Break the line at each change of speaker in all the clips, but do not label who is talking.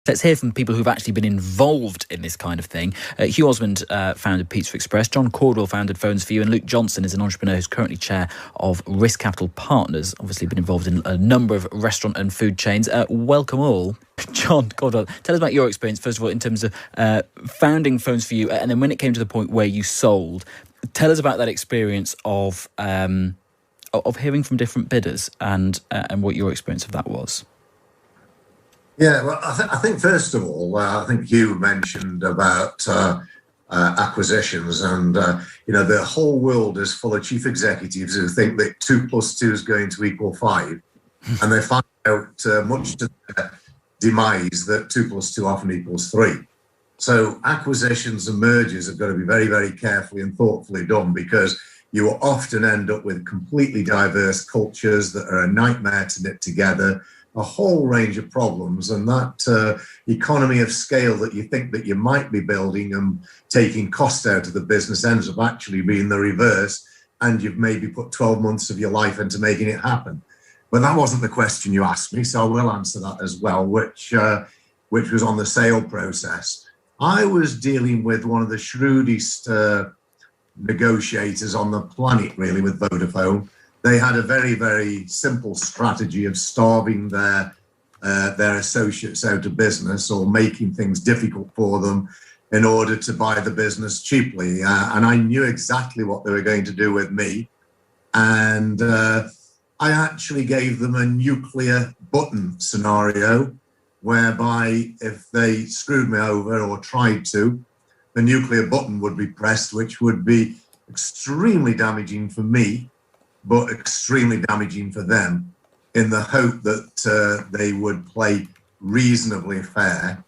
Let's hear from people who've actually been involved in this kind of thing. Hugh Osmond founded Pizza Express, John Caudwell founded Phones For You, and Luke Johnson is an entrepreneur who's currently chair of Risk Capital Partners, obviously been involved in a number of restaurant and food chains. Welcome all. John Caudwell, tell us about your experience, first of all, in terms of founding Phones For You, and then when it came to the point where you sold, tell us about that experience of hearing from different bidders and what your experience of that was.
Yeah, well, I think first of all, I think you mentioned about acquisitions, and the whole world is full of chief executives who think that 2 + 2 is going to equal 5, and they find out much to their demise that 2 + 2 often equals 3. So acquisitions and mergers have got to be very, very carefully and thoughtfully done, because you will often end up with completely diverse cultures that are a nightmare to knit together, a whole range of problems, and that economy of scale that you think that you might be building and taking cost out of the business ends up actually being the reverse, and you've maybe put 12 months of your life into making it happen. But that wasn't the question you asked me, so I will answer that as well, which was on the sale process. I was dealing with one of the shrewdest negotiators on the planet, really, with Vodafone. They had a very, very simple strategy of starving their associates out of business, or making things difficult for them in order to buy the business cheaply. And I knew exactly what they were going to do with me. And I actually gave them a nuclear button scenario, whereby if they screwed me over or tried to, the nuclear button would be pressed, which would be extremely damaging for me, but extremely damaging for them, in the hope that they would play reasonably fair.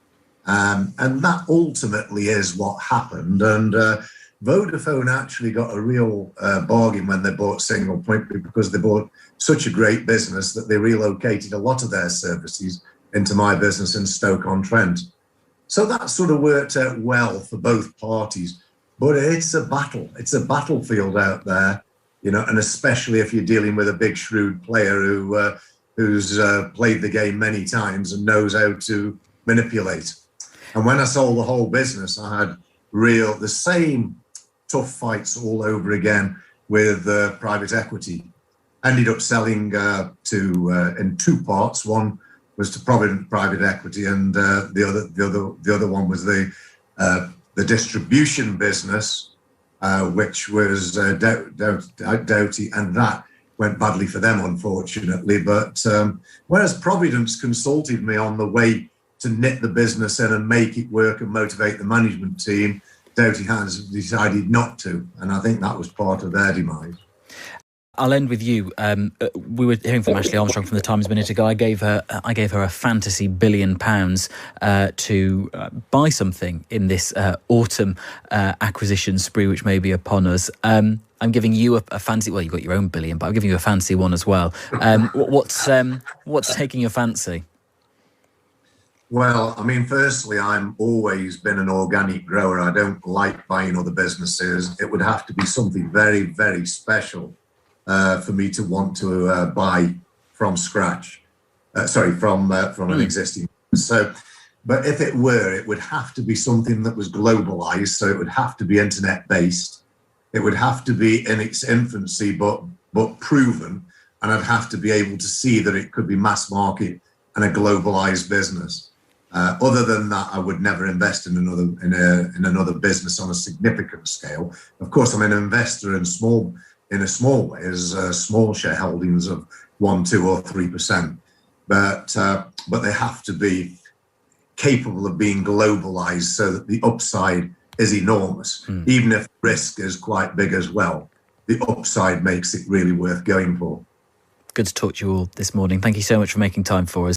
And that ultimately is what happened. And Vodafone actually got a real bargain when they bought Single Point, because they bought such a great business that they relocated a lot of their services into my business in Stoke-on-Trent. So that sort of worked out well for both parties. But it's a battle. It's a battlefield out there. And especially if you're dealing with a big shrewd player who's played the game many times and knows how to manipulate. And when I sold the whole business, I had the same tough fights all over again with private equity. Ended up selling in 2 parts. One was to Provident Private Equity, and the other one was the distribution business, which was Doughty, and that went badly for them, unfortunately. But whereas Providence consulted me on the way to knit the business in and make it work and motivate the management team, Doughty has decided not to, and I think that was part of their demise.
I'll end with you. We were hearing from Ashley Armstrong from the Times a minute ago. I gave her a fantasy £1 billion to buy something in this autumn acquisition spree, which may be upon us. I'm giving you a fancy. Well, you've got your own billion, but I'm giving you a fancy one as well. What's taking your fancy?
Well, I mean, firstly, I'm always been an organic grower. I don't like buying other businesses. It would have to be something very, very special for me to want to buy from scratch. From an existing. So, but if it were, it would have to be something that was globalized. So it would have to be internet based. It would have to be in its infancy, but proven. And I'd have to be able to see that it could be mass market and a globalized business. Other than that, I would never invest in another business on a significant scale. Of course, I'm an investor in a small way, as small shareholdings of 1%, 2%, or 3%. But they have to be capable of being globalized so that the upside is enormous. Even if risk is quite big as well, the upside makes it really worth going for.
Good to talk to you all this morning. Thank you so much for making time for us.